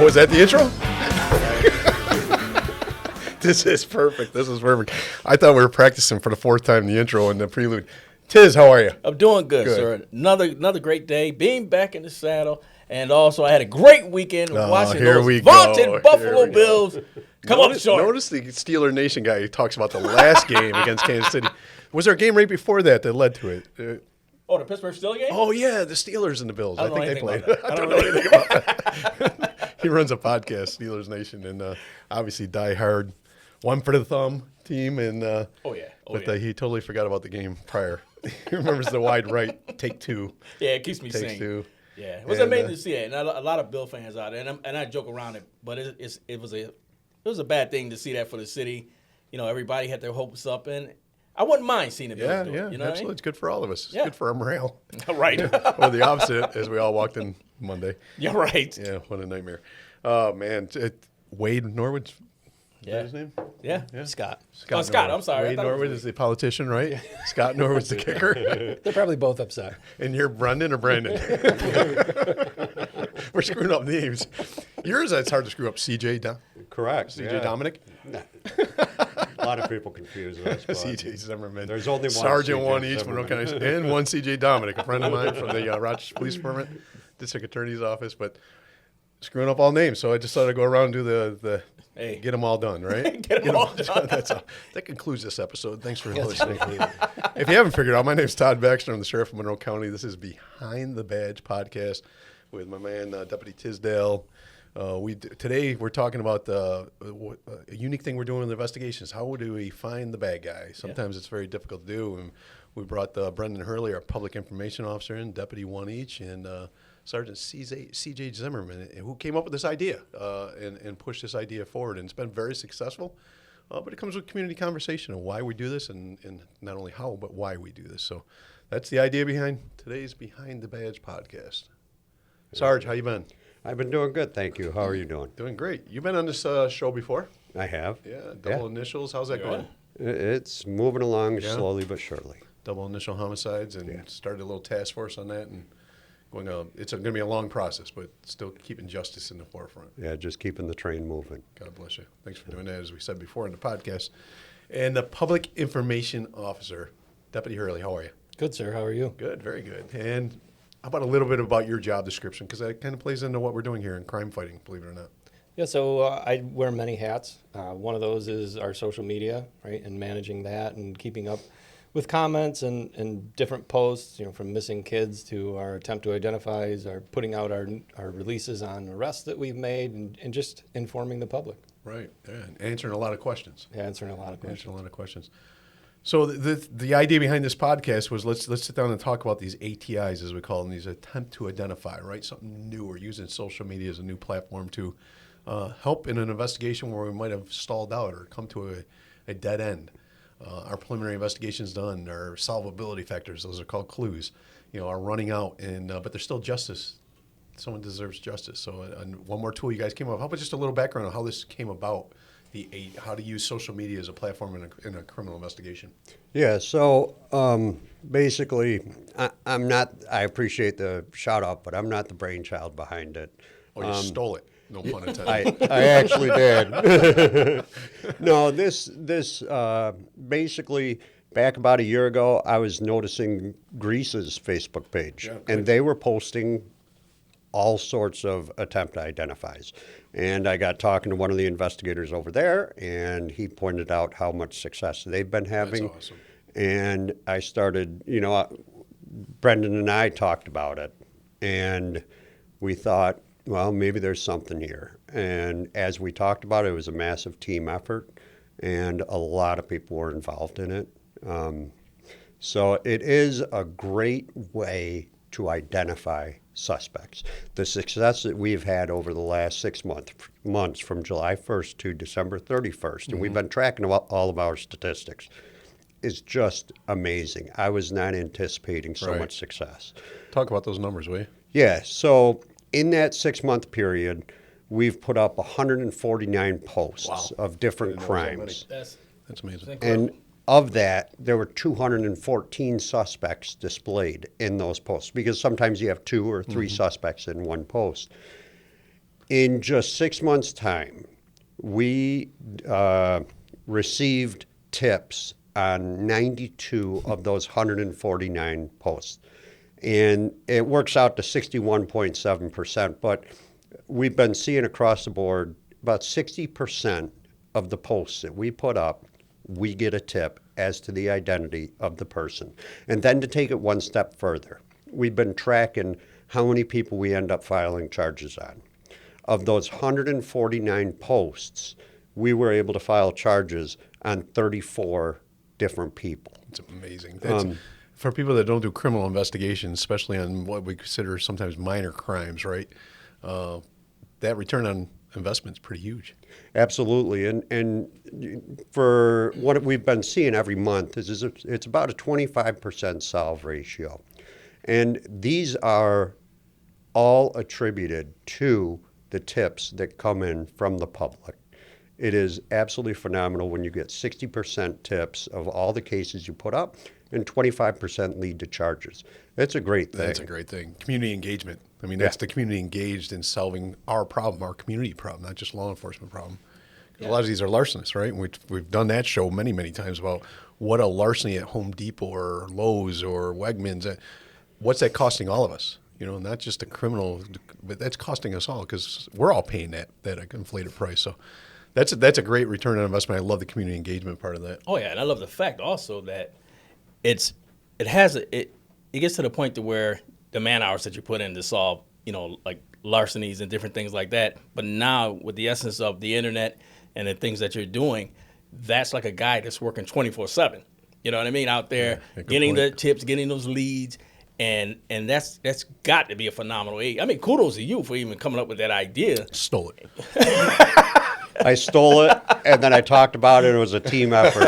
Oh, is that the intro? This is perfect. This is perfect. I thought we were practicing for the fourth time the intro and the prelude. Tiz, how are you? I'm doing good, sir. Another great day, being back in the saddle, and also I had a great weekend watching those vaunted Buffalo Bills come up short. Notice the Steeler Nation guy who talks about the last game against Kansas City. Was there a game right before that led to it? The Pittsburgh Steelers game? Oh, yeah, the Steelers and the Bills. I think they played. I don't know anything about that. He runs a podcast, Steelers Nation, and obviously die-hard, one for the thumb team. And he totally forgot about the game prior. He remembers the wide right, take two. Yeah, it keeps me Takes singing. two. Yeah, it was amazing to see it, and a lot of Bill fans out there, and I joke around it, but it was a bad thing to see that for the city. You know, everybody had their hopes up, and I wouldn't mind seeing the Bills do it. Yeah, You know absolutely. what I mean? It's good for all of us. It's Yeah. good for our morale. Right. Or the opposite, as we all walked in Monday. You're right. Yeah, what a nightmare. Oh, man. Wade Norwood. Is that his name? Yeah. Scott. Scott. I'm sorry. Wade Norwood is the politician, right? Scott Norwood's the kicker. They're probably both upset. And you're Brendan or Brandon? We're screwing up names. Yours, it's hard to screw up. CJ Correct. CJ Dominic? A lot of people confuse us. CJ Zimmerman. There's only one Sergeant CJ one each, Zimmerman. what can I say? And one CJ Dominic, a friend of mine from the Rochester Police Department, District Attorney's Office, but screwing up all names. So I just thought I'd go around and do the get them all done, right? Get them all done. That concludes this episode. Thanks for listening. If you haven't figured out, my name's Todd Baxter. I'm the Sheriff of Monroe County. This is Behind the Badge podcast with my man, Deputy Tisdale. Today we're talking about a unique thing we're doing with investigations. How do we find the bad guy? Sometimes it's very difficult to do. And we brought Brendan Hurley, our public information officer, in, deputy one each, and Sergeant C.J. Zimmerman, who came up with this idea and pushed this idea forward. And it's been very successful. But it comes with community conversation of why we do this and not only how, but why we do this. So that's the idea behind today's Behind the Badge podcast. Sarge, how you been? I've been doing good, thank you. How are you doing? Doing great. You've been on this show before? I have. Yeah, double initials. How's that going? It's moving along slowly but surely. Double initial homicides, and started a little task force on that, and it's going to be a long process, but still keeping justice in the forefront. Yeah, just keeping the train moving. God bless you. Thanks for doing that, as we said before in the podcast. And the public information officer, Deputy Hurley, how are you? Good, sir. How are you? Good, very good. And how about a little bit about your job description? Because that kind of plays into what we're doing here in crime fighting, believe it or not. Yeah, so I wear many hats. One of those is our social media, right, and managing that and keeping up with comments and different posts, from missing kids to our attempt to identify, our putting out our releases on arrests that we've made, and just informing the public. Right, yeah, and answering a lot of questions. Yeah, answering a lot of questions. So the idea behind this podcast was let's sit down and talk about these ATIs, as we call them, these attempt to identify, right? Something new. We're using social media as a new platform to help in an investigation where we might have stalled out or come to a dead end. Our preliminary investigation's done. Our solvability factors, those are called clues, are running out, but there's still justice. Someone deserves justice. So one more tool you guys came up. How about just a little background on how this came about? How to use social media as a platform in a criminal investigation. Yeah, so basically, I'm not, I appreciate the shout out, but I'm not the brainchild behind it. Oh, you stole it. No pun intended. I actually did. No, this basically, back about a year ago, I was noticing Greece's Facebook page, and they were posting all sorts of attempt identifies. And I got talking to one of the investigators over there, and he pointed out how much success they've been having. That's awesome. And I started, Brendan and I talked about it, and we thought, well, maybe there's something here. And as we talked about it, it was a massive team effort, and a lot of people were involved in it. So it is a great way to identify suspects. The success that we've had over the last 6 months from July 1st to December 31st, and we've been tracking all of our statistics, is just amazing. I was not anticipating so much success. Talk about those numbers, will you? Yeah, so in that 6-month period, we've put up 149 posts of different crimes. That's amazing. And of that, there were 214 suspects displayed in those posts, because sometimes you have 2 or 3 suspects in one post. In just 6 months' time, we received tips on 92 of those 149 posts. And it works out to 61.7%. But we've been seeing across the board about 60% of the posts that we put up, we get a tip as to the identity of the person. And then to take it one step further, we've been tracking how many people we end up filing charges on. Of those 149 posts, we were able to file charges on 34 different people. It's amazing. That's, for people that don't do criminal investigations, especially on what we consider sometimes minor crimes, right? That return on investment is pretty huge. Absolutely. And for what we've been seeing every month is it's about a 25% solve ratio. And these are all attributed to the tips that come in from the public. It is absolutely phenomenal when you get 60% tips of all the cases you put up and 25% lead to charges. That's a great thing. That's a great thing. Community engagement. I mean, that's the community engaged in solving our problem, our community problem, not just law enforcement problem. A lot of these are larcenies, right? And we've done that show many, many times about what a larceny at Home Depot or Lowe's or Wegmans, what's that costing all of us? You know, not just a criminal, but that's costing us all because we're all paying that inflated price. So that's a great return on investment. I love the community engagement part of that. Oh yeah, and I love the fact also that it gets to the point to where the man hours that you put in to solve, you know, like larcenies and different things like that. But now with the essence of the internet and the things that you're doing, that's like a guy that's working 24/7. You know what I mean? Out there getting the tips, getting those leads. And that's got to be a phenomenal aid. I mean, kudos to you for even coming up with that idea. Stole it. I stole it, and then I talked about it. It was a team effort.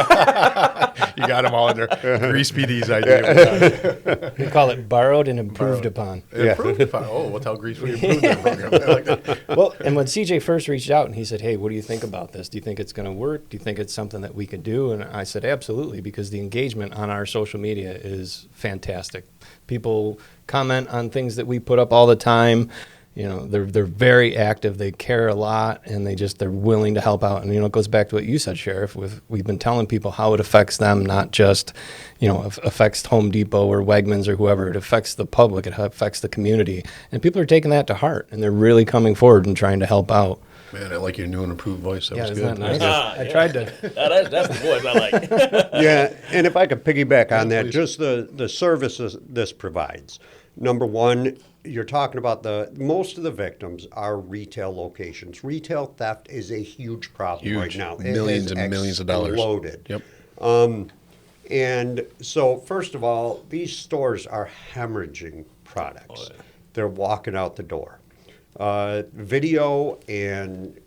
You got them all in there. Grease PD's idea. We call it borrowed and improved upon. Improved upon. Oh, we'll tell Grease we improved that program. I like that. Well, and when CJ first reached out and he said, hey, what do you think about this? Do you think it's going to work? Do you think it's something that we could do? And I said, absolutely, because the engagement on our social media is fantastic. People comment on things that we put up all the time. You know, they're very active. They care a lot, and they're willing to help out. And, you know, it goes back to what you said, Sheriff. We've been telling people how it affects them, not just, you know, affects Home Depot or Wegmans or whoever. It affects the public. It affects the community. And people are taking that to heart, and they're really coming forward and trying to help out. Man, I like your new and improved voice. That was isn't good. that nice? I tried to. That's the voice I like. Yeah, and if I could piggyback on that, just the services this provides. Number one, you're talking about most of the victims are retail locations. Retail theft is a huge problem right now. Millions and millions of dollars. Exploded. Yep. And so, first of all, these stores are hemorrhaging products. Oh, yeah. They're walking out the door. Video and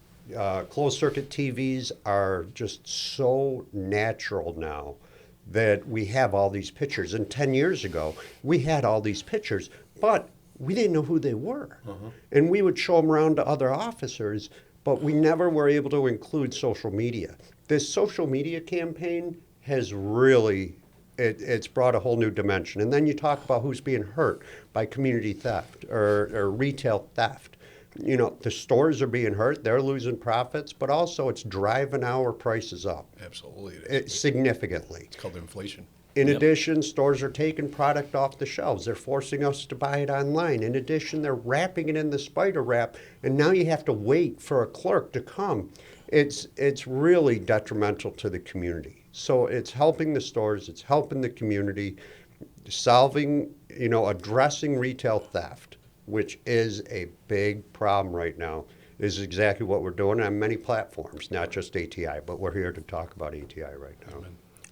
closed-circuit TVs are just so natural now that we have all these pictures. And 10 years ago, we had all these pictures, but we didn't know who they were. And we would show them around to other officers, but we never were able to include social media. This social media campaign has really, it's brought a whole new dimension. And then you talk about who's being hurt by community theft or retail theft. You know, the stores are being hurt, they're losing profits, but also it's driving our prices up. Absolutely. Significantly. It's called inflation. In addition, stores are taking product off the shelves. They're forcing us to buy it online. In addition, they're wrapping it in the spider wrap, and now you have to wait for a clerk to come. It's really detrimental to the community. So it's helping the stores, it's helping the community, solving, you know, addressing retail theft, which is a big problem right now, is exactly what we're doing on many platforms, not just ATI, but we're here to talk about ATI right now.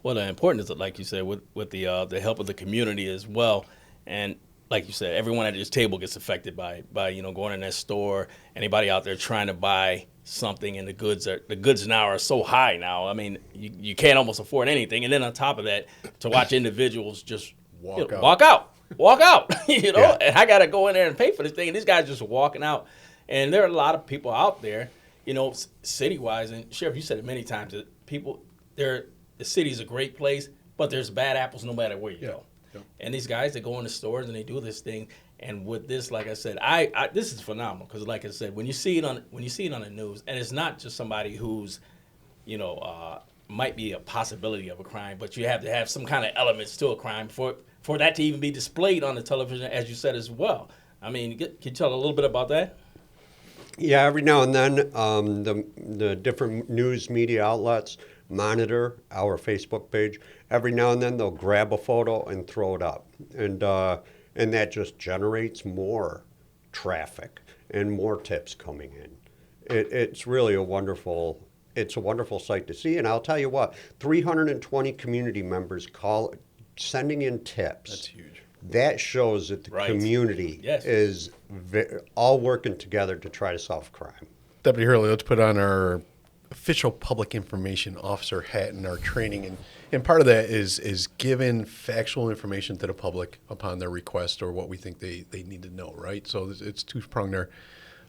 Well, the importance of, like you said, with the help of the community as well, and like you said, everyone at this table gets affected by you know, going in that store. Anybody out there trying to buy something, and the goods now are so high now. I mean, you can't almost afford anything, and then on top of that, to watch individuals just walk out. You know, yeah. And I got to go in there and pay for this thing, and these guys just walking out. And there are a lot of people out there, you know, city-wise, and Sheriff, you said it many times, that the city's a great place, but there's bad apples no matter where you go. Yeah. And these guys that go in the stores and they do this thing, And with this, like I said, I this is phenomenal because, like I said, when you see it on the news, and it's not just somebody who's, might be a possibility of a crime, but you have to have some kind of elements to a crime for that to even be displayed on the television, as you said as well. I mean, can you tell a little bit about that? Yeah, every now and then, the different news media outlets monitor our Facebook page. Every now and then, they'll grab a photo and throw it up, and that just generates more traffic and more tips coming in. It's really a wonderful sight to see. And I'll tell you what, 320 community members sending in tips. That's huge. That shows that the community is all working together to try to solve crime. Deputy Hurley, let's put on our official public information officer hat in our training. And part of that is giving factual information to the public upon their request or what we think they need to know, right? So it's two-pronged there.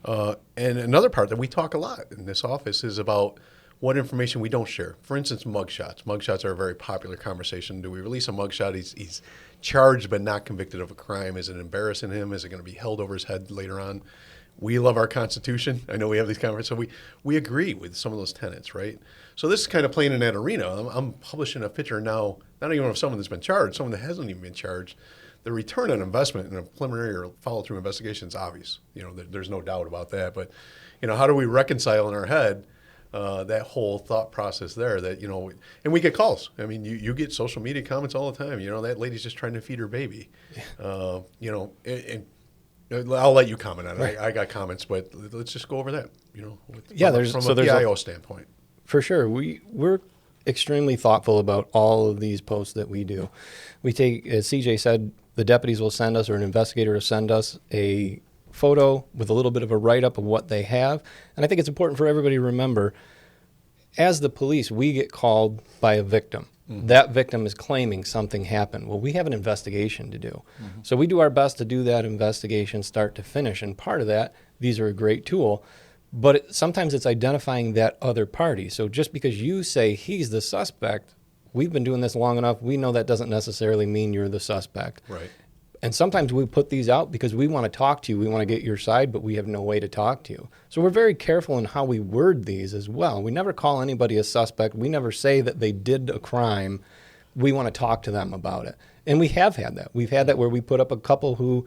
And another part that we talk a lot in this office is about what information we don't share. For instance, mugshots. Mugshots are a very popular conversation. Do we release a mugshot? He's charged but not convicted of a crime. Is it embarrassing him? Is it going to be held over his head later on? We love our Constitution. I know we have these conversations. So we agree with some of those tenets, right? So this is kind of playing in that arena. I'm publishing a picture now, not even of someone that's been charged, someone that hasn't even been charged. The return on investment in a preliminary or follow-through investigation is obvious. There's no doubt about that. But, how do we reconcile in our head that whole thought process there that, and we get calls. I mean, you get social media comments all the time. That lady's just trying to feed her baby. And I'll let you comment on it. Right. I got comments, but let's just go over that, from a PIO standpoint. For sure. We're extremely thoughtful about all of these posts that we do. We take, as CJ said, the deputies will send us, or an investigator will send us a photo with a little bit of a write-up of what they have. And I think it's important for everybody to remember, as the police, we get called by a victim. Mm-hmm. That victim is claiming something happened. Well, we have an investigation to do. Mm-hmm. So we do our best to do that investigation start to finish. And part of that, these are a great tool. But sometimes it's identifying that other party. So just because you say he's the suspect, we've been doing this long enough, we know that doesn't necessarily mean you're the suspect. Right. And sometimes we put these out because we want to talk to you, we want to get your side, but we have no way to talk to you. So we're very careful in how we word these as well. We never call anybody a suspect. We never say that they did a crime. We want to talk to them about it. And we have had that. We've had that where we put up a couple who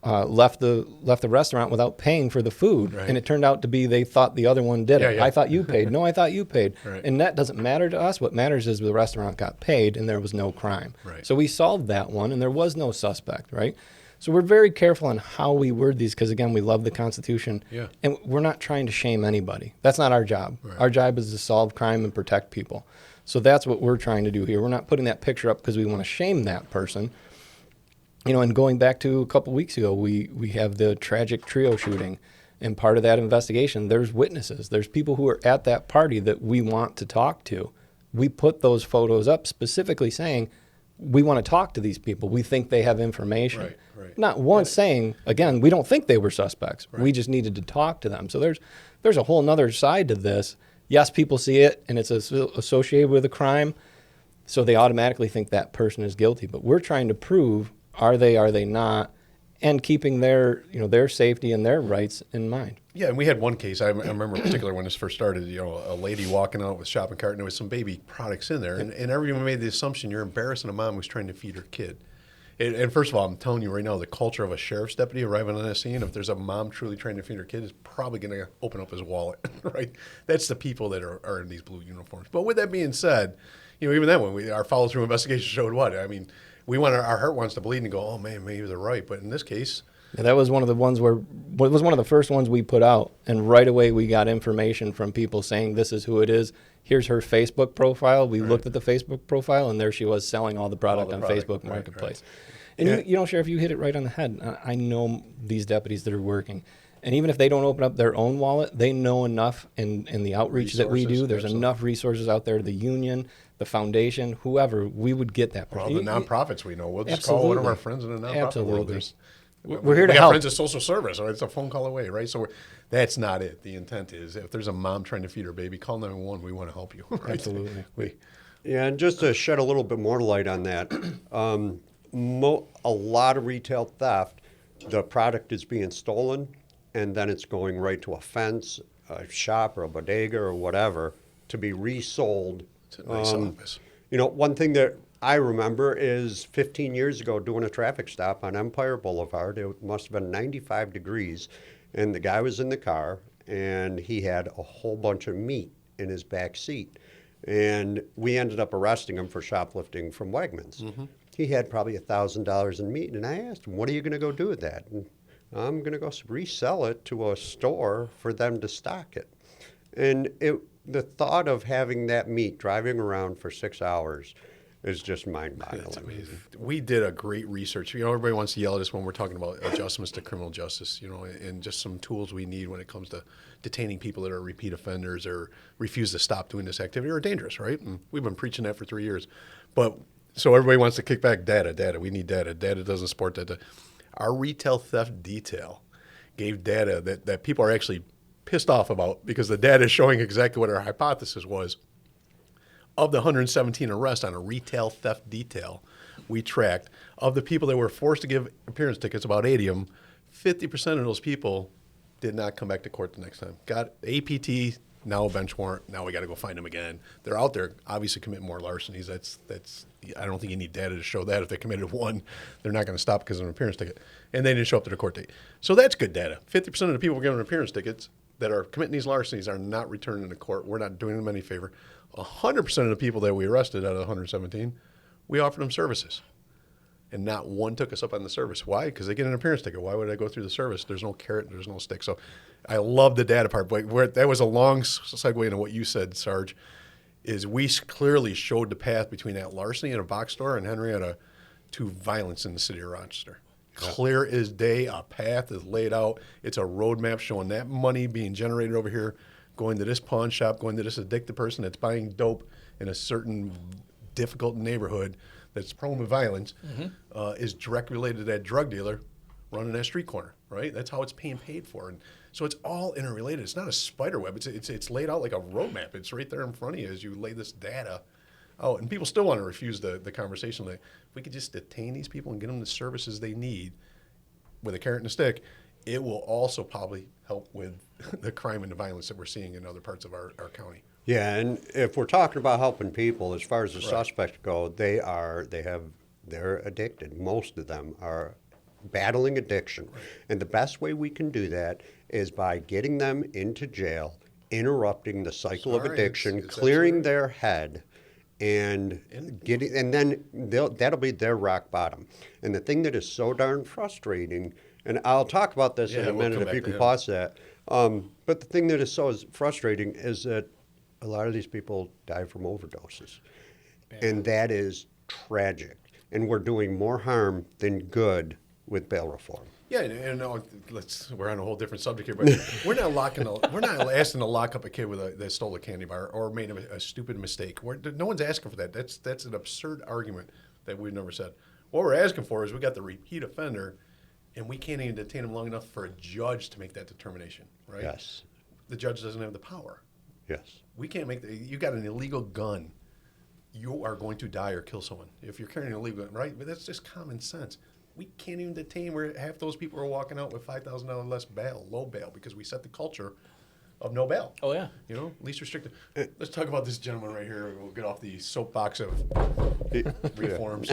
left the restaurant without paying for the food. Right. And it turned out to be they thought the other one did it. Yeah. I thought you paid. No, I thought you paid. Right. And that doesn't matter to us. What matters is the restaurant got paid and there was no crime. Right. So we solved that one and there was no suspect, right? So we're very careful on how we word these because, again, we love the Constitution. Yeah. And we're not trying to shame anybody. That's not our job. Right. Our job is to solve crime and protect people. So that's what we're trying to do here. We're not putting that picture up because we want to shame that person. And going back to a couple weeks ago, we have the tragic trio shooting. And part of that investigation, there's witnesses. There's people who are at that party that we want to talk to. We put those photos up specifically saying, we want to talk to these people. We think they have information. Right, right. Not once saying, again, we don't think they were suspects. Right. We just needed to talk to them. So there's a whole nother side to this. Yes, people see it, and it's associated with a crime, so they automatically think that person is guilty. But we're trying to prove, are they not, and keeping their safety and their rights in mind. Yeah, and we had one case. I remember in particular when this first started. A lady walking out with a shopping cart, and there was some baby products in there, and everyone made the assumption you're embarrassing a mom who's trying to feed her kid. And first of all, I'm telling you right now, the culture of a sheriff's deputy arriving on that scene, if there's a mom truly trying to feed her kid, is probably going to open up his wallet, right? That's the people that are in these blue uniforms. But with that being said, even then, when our follow-through investigation showed what? I mean, our heart wants to bleed and go, oh man, maybe they're right. But in this case, yeah, that was one of the ones it was one of the first ones we put out, and right away we got information from people saying this is who it is. Here's her Facebook profile. We looked at the Facebook profile, and there she was selling all the product on Facebook Marketplace. Right. And Sheriff, you hit it right on the head. I know these deputies that are working. And even if they don't open up their own wallet, they know enough in the outreach that we do. There's enough resources out there, the union, the foundation, whoever, we would get that person. All the nonprofits we know. We'll just call one of our friends in the nonprofit world. We're here to help. Friends of social service, or it's a phone call away, right? So that's not it. The intent is if there's a mom trying to feed her baby, call 911. We want to help you. Right? Absolutely. Yeah, and just to shed a little bit more light on that, a lot of retail theft the product is being stolen, and then it's going right to a fence, a shop, or a bodega, or whatever, to be resold. It's a nice office. You know, one thing that I remember is 15 years ago doing a traffic stop on Empire Boulevard. It must have been 95 degrees, and the guy was in the car, and he had a whole bunch of meat in his back seat. And we ended up arresting him for shoplifting from Wegmans. He had probably $1,000 in meat, and I asked him, "What are you going to go do with that?" And, "I'm going to go resell it to a store for them to stock it." And the thought of having that meat driving around for 6 hours is just mind-boggling. That's amazing. We did a great research. You know, everybody wants to yell at us when we're talking about adjustments to criminal justice, you know, and just some tools we need when it comes to detaining people that are repeat offenders or refuse to stop doing this activity or are dangerous, right? And we've been preaching that for 3 years. But so everybody wants to kick back data. We need data. Data doesn't support data. Our retail theft detail gave data that people are actually pissed off about because the data is showing exactly what our hypothesis was. Of the 117 arrests on a retail theft detail we tracked, of the people that were forced to give appearance tickets, about 80 of them, 50% of those people did not come back to court the next time. Got APT, now a bench warrant, now we got to go find them again. They're out there obviously committing more larcenies. That's I don't think you need data to show that. If they committed one, they're not going to stop because of an appearance ticket. And they didn't show up to the court date. So that's good data. 50% of the people given appearance tickets that are committing these larcenies are not returning to court. We're not doing them any favor. 100% of the people that we arrested out of the 117, we offered them services. And not one took us up on the service. Why? Because they get an appearance ticket. Why would I go through the service? There's no carrot, there's no stick. So I love the data part. But that was a long segue into what you said, Sarge, is we clearly showed the path between that larceny in a box store and Henrietta to violence in the city of Rochester. Clear as day, a path is laid out. It's a roadmap showing that money being generated over here, going to this pawn shop, going to this addicted person that's buying dope in a certain difficult neighborhood that's prone to violence, is directly related to that drug dealer running that street corner, right? That's how it's being paid for. And so it's all interrelated. It's not a spider web. It's laid out like a roadmap. It's right there in front of you as you lay this data out. And people still want to refuse the conversation. Like, if we could just detain these people and get them the services they need with a carrot and a stick, it will also probably help with the crime and the violence that we're seeing in other parts of our county. Yeah, and if we're talking about helping people, as far as the suspects go, they're addicted. Most of them are battling addiction. Right. And the best way we can do that is by getting them into jail, interrupting the cycle of addiction, clearing their head, and then that'll be their rock bottom. And the thing that is so darn frustrating, and I'll talk about this in a minute if you can pause that. But the thing that is so frustrating is that a lot of these people die from overdoses. And that is tragic. And we're doing more harm than good with bail reform. Yeah, and we're on a whole different subject here, but we're not asking to lock up a kid that stole a candy bar or made a stupid mistake. No one's asking for that. That's an absurd argument that we've never said. What we're asking for is we got the repeat offender, and we can't even detain him long enough for a judge to make that determination, right? Yes. The judge doesn't have the power. Yes. We can't you got an illegal gun, you are going to die or kill someone. If you're carrying an illegal gun, right? But that's just common sense. We can't even detain where half those people are walking out with $5,000 less bail, low bail, because we set the culture of no bail. Oh, yeah. You know, least restricted. Let's talk about this gentleman right here. We'll get off the soapbox of reforms.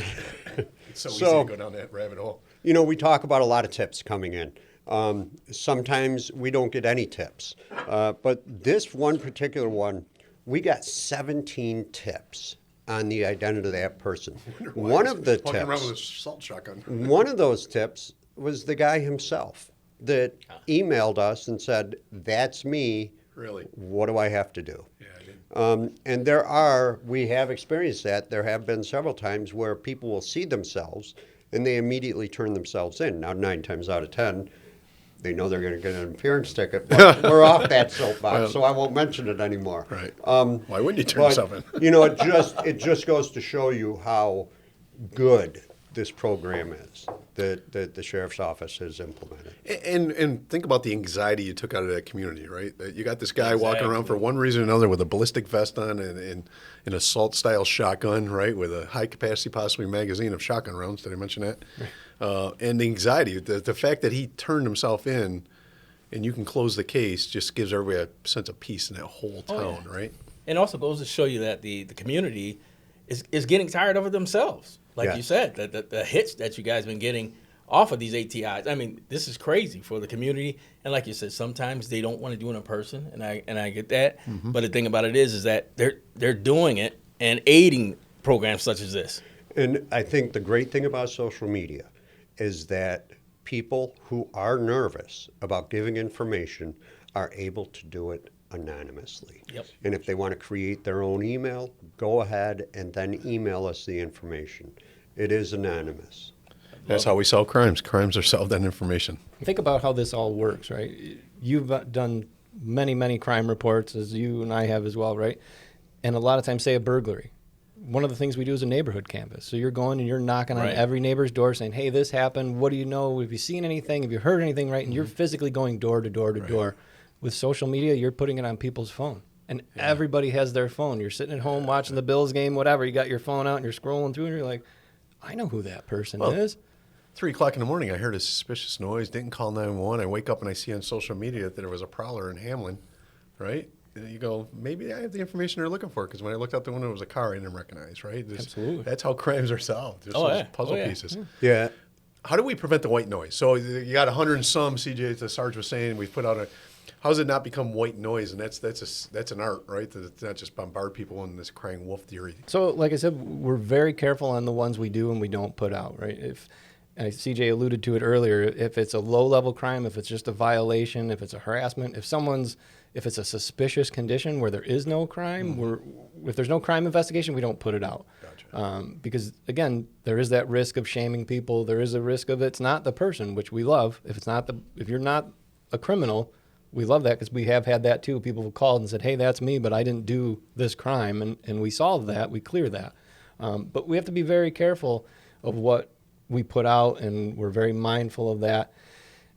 It's so easy to go down that rabbit hole. You know, we talk about a lot of tips coming in. Sometimes we don't get any tips. But this one particular one, we got 17 tips on the identity of that person. One of the tips, around with a salt shotgun. One of those tips was the guy himself that emailed us and said, "That's me. Really? What do I have to do?" Yeah, I did. And we have experienced that. There have been several times where people will see themselves and they immediately turn themselves in. Now, 9 times out of 10, they know they're going to get an appearance ticket, but we're off that soapbox, so I won't mention it anymore. Right. Why wouldn't you turn yourself in? You know, it just goes to show you how good this program is that the sheriff's office has implemented. And think about the anxiety you took out of that community, right? That you got this guy walking around for Exactly. one reason or another with a ballistic vest on and an assault-style shotgun, right, with a high-capacity, possibly magazine of shotgun rounds. Did I mention that? And the anxiety, the fact that he turned himself in and you can close the case just gives everybody a sense of peace in that whole town, right? And also goes to show you that the community is getting tired of it themselves. Like Yes. you said, the hits that you guys been getting off of these ATIs. I mean, this is crazy for the community. And like you said, sometimes they don't want to do it in person, and I get that. But the thing about it is that they're doing it and aiding programs such as this. And I think the great thing about social media is that people who are nervous about giving information are able to do it anonymously. Yep. And if they want to create their own email, go ahead and then email us the information. It is anonymous. That's how we solve crimes. Crimes are solved on information. Think about how this all works, right? You've done many, many crime reports, as you and I have as well, right? And a lot of times, say a burglary. One of the things we do is a neighborhood canvas. So you're going and you're knocking on Right. every neighbor's door saying, hey, this happened. What do you know? Have you seen anything? Have you heard anything, right? And you're physically going door to door to door. With social media, you're putting it on people's phone. And everybody has their phone. You're sitting at home watching the Bills game, whatever. You got your phone out and you're scrolling through and you're like, I know who that person is. 3 o'clock in the morning, I heard a suspicious noise, didn't call 911. I wake up and I see on social media that there was a prowler in Hamlin, right? And you go, maybe I have the information they're looking for, because when I looked out the window, it was a car I didn't recognize, right? Absolutely. That's how crimes are solved. Just Oh, those yeah. puzzle Oh, yeah. pieces. Yeah. How do we prevent the white noise? So you got 100 and some, CJ, the Sarge was saying, we put out a, how does it not become white noise? And that's an art, right? That it's not just bombard people in this crying wolf theory. So, like I said, we're very careful on the ones we do and we don't put out, right? If CJ alluded to it earlier, if it's a low-level crime, if it's just a violation, if it's a harassment, if it's a suspicious condition where there is no crime, if there's no crime investigation, we don't put it out. Gotcha. Because again, there is that risk of shaming people. There is a risk of it's not the person, which we love. If you're not a criminal, we love that, because we have had that too. People have called and said, hey, that's me, but I didn't do this crime. And we solve that, we clear that. But we have to be very careful of what we put out, and we're very mindful of that.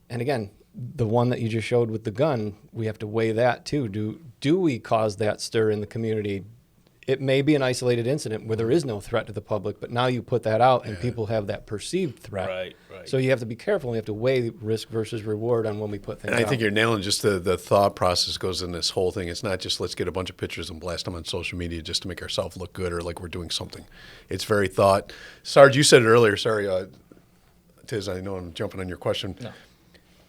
And again, the one that you just showed with the gun, we have to weigh that too. Do we cause that stir in the community? It may be an isolated incident where there is no threat to the public, but now you put that out and people have that perceived threat. Right. So you have to be careful. You have to weigh risk versus reward on when we put things And out. I think you're nailing just the thought process goes in this whole thing. It's not just let's get a bunch of pictures and blast them on social media just to make ourselves look good or like we're doing something. It's very thought. Sarge, you said it earlier. Sorry, Tiz, I know I'm jumping on your question. No.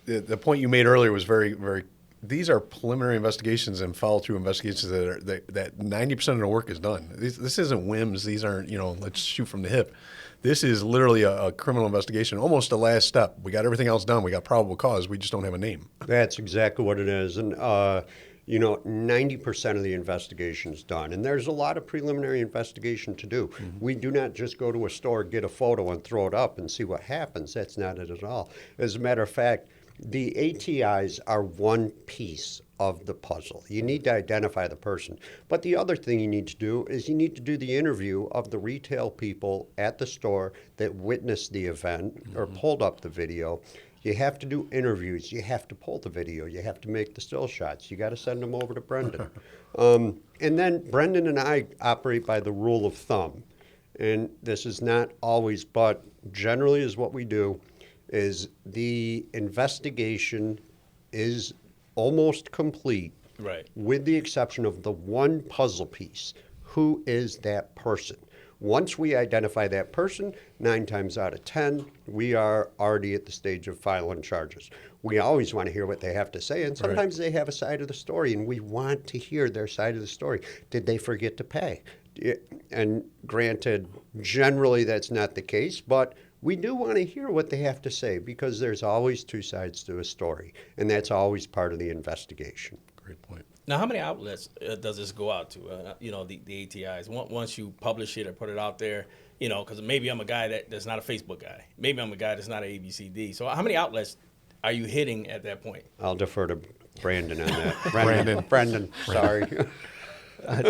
The point you made earlier was very, very. These are preliminary investigations and follow-through investigations that 90% of the work is done. This isn't whims. These aren't, let's shoot from the hip. This is literally a criminal investigation, almost the last step. We got everything else done. We got probable cause. We just don't have a name. That's exactly what it is. And, 90% of the investigation is done. And there's a lot of preliminary investigation to do. Mm-hmm. We do not just go to a store, get a photo, and throw it up and see what happens. That's not it at all. As a matter of fact, the ATIs are one piece of the puzzle. You need to identify the person. But the other thing you need to do is you need to do the interview of the retail people at the store that witnessed the event or pulled up the video. You have to do interviews. You have to pull the video. You have to make the still shots. You got to send them over to Brendan. And then Brendan and I operate by the rule of thumb. And this is not always, but generally is what we do, is the investigation is almost complete, Right. with the exception of the one puzzle piece. Who is that person? Once we identify that person, 9 times out of 10, we are already at the stage of filing charges. We always want to hear what they have to say, and sometimes they have a side of the story, and we want to hear their side of the story. Did they forget to pay? And granted, generally that's not the case, but we do want to hear what they have to say, because there's always 2 sides to a story, and that's always part of the investigation. Great point. Now, how many outlets does this go out to? The ATIs. Once you publish it or put it out there, because maybe I'm a guy that's not a Facebook guy. Maybe I'm a guy that's not an ABCD. So how many outlets are you hitting at that point? I'll defer to Brandon on that. Brandon. Brendan, sorry.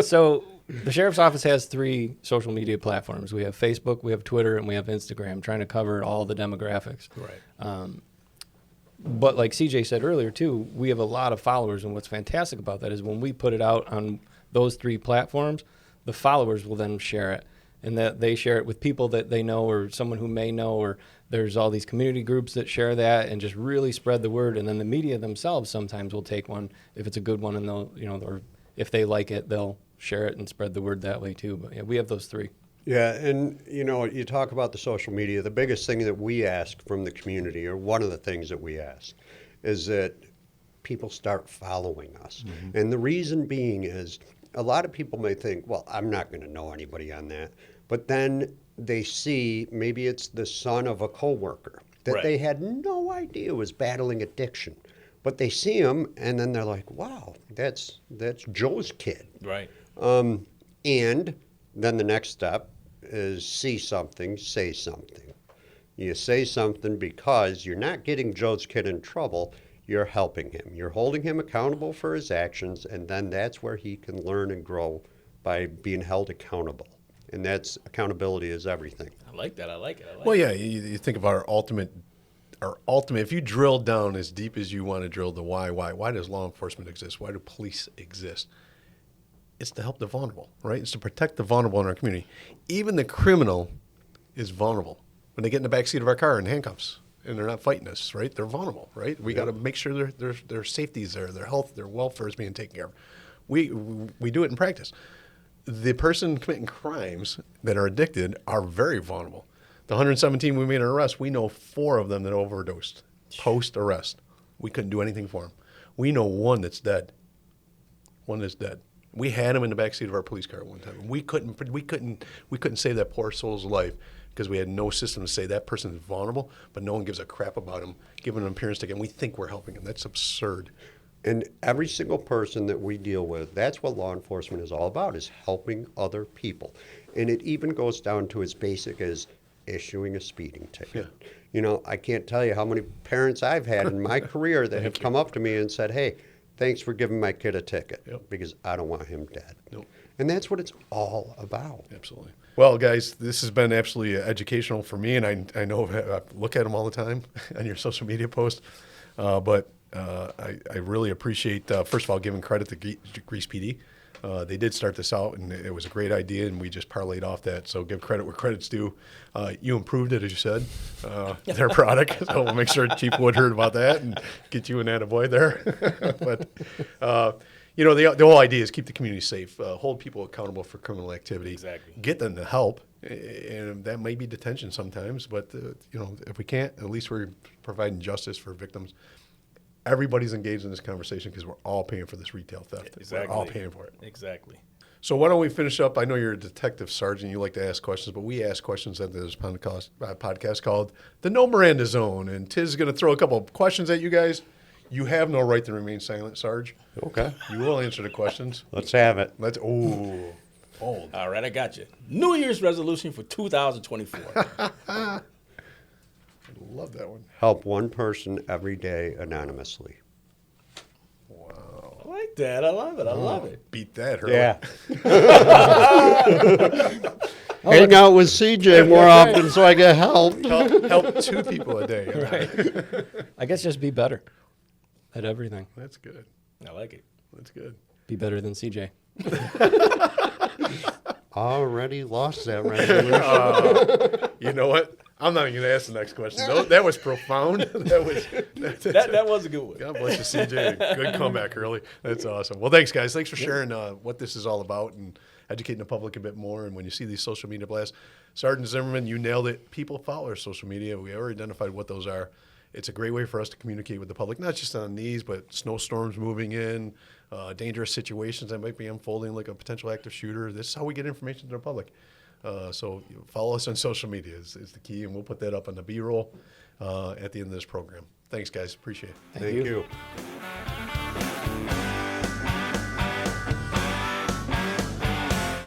So The sheriff's office has 3 social media platforms. We have Facebook, we have Twitter, and we have Instagram, trying to cover all the demographics. Right. But like CJ said earlier, too, we have a lot of followers, and what's fantastic about that is when we put it out on those 3 platforms, the followers will then share it, and that they share it with people that they know or someone who may know, or there's all these community groups that share that and just really spread the word. And then the media themselves sometimes will take one if it's a good one, and they'll, or if they like it, they'll share it and spread the word that way too. But yeah, we have those 3. Yeah, and you talk about the social media. The biggest thing that we ask from the community, or one of the things that we ask, is that people start following us. Mm-hmm. And the reason being is a lot of people may think, well, I'm not going to know anybody on that. But then they see maybe it's the son of a coworker that Right. they had no idea was battling addiction. But they see him, and then they're like, wow, that's Joe's kid. Right. And then the next step is see something, say something. You say something because you're not getting Joe's kid in trouble, you're helping him. You're holding him accountable for his actions, and then that's where he can learn and grow by being held accountable. And that's accountability is everything. I like that. I like it. Well, yeah, you think of our ultimate, if you drill down as deep as you want to drill the why does law enforcement exist? Why do police exist? It's to help the vulnerable, right? It's to protect the vulnerable in our community. Even the criminal is vulnerable. When they get in the backseat of our car in handcuffs and they're not fighting us, right? They're vulnerable, right? We got to make sure their safety is there, their health, their welfare is being taken care of. We do it in practice. The person committing crimes that are addicted are very vulnerable. The 117 we made an arrest, we know 4 of them that overdosed post-arrest. We couldn't do anything for them. We know 1 that's dead. 1 that's dead. We had him in the backseat of our police car one time. We couldn't save that poor soul's life because we had no system to say that person is vulnerable, but no one gives a crap about him, giving him an appearance ticket, and we think we're helping him. That's absurd. And every single person that we deal with, that's what law enforcement is all about, is helping other people. And it even goes down to as basic as issuing a speeding ticket. Yeah. I can't tell you how many parents I've had in my career that have come up to me and said, hey, thanks for giving my kid a ticket because I don't want him dead. Nope. And that's what it's all about. Absolutely. Well, guys, this has been absolutely educational for me, and I know I look at them all the time on your social media posts, but I really appreciate, first of all, giving credit to Grease PD. They did start this out, and it was a great idea, and we just parlayed off that. So give credit where credit's due. You improved it, as you said, their product. So we'll make sure Chief Wood heard about that and get you an attaboy there. But, the whole idea is keep the community safe, hold people accountable for criminal activity, Exactly. get them the help. And that may be detention sometimes, but, if we can't, at least we're providing justice for victims. Everybody's engaged in this conversation because we're all paying for this retail theft. Exactly. We're all paying for it. Exactly. So why don't we finish up? I know you're a detective sergeant. You like to ask questions, but we ask questions at this podcast called The No Miranda Zone. And Tiz is going to throw a couple of questions at you guys. You have no right to remain silent, Sarge. Okay. You will answer the questions. Let's have it. Bold. All right, I got you. New Year's resolution for 2024. Love that one. Help one person every day anonymously. Wow. I like that. I love it. I love it. Beat that, Hurley. Yeah. Hang out with CJ more often so I get help. Help 2 people a day. Right. I guess just be better at everything. That's good. I like it. That's good. Be better than CJ. Already lost that resolution. You know what? I'm not even going to ask the next question. That was profound. That was a good one. God bless you, CJ. Good comeback, Hurley. That's awesome. Well, thanks, guys. Thanks for sharing what this is all about and educating the public a bit more. And when you see these social media blasts, Sergeant Zimmerman, you nailed it. People follow our social media. We already identified what those are. It's a great way for us to communicate with the public, not just on these, but snowstorms moving in, dangerous situations that might be unfolding, like a potential active shooter. This is how we get information to the public. So follow us on social media is the key, and we'll put that up on the B-roll at the end of this program. Thanks, guys. Appreciate it. Thank you.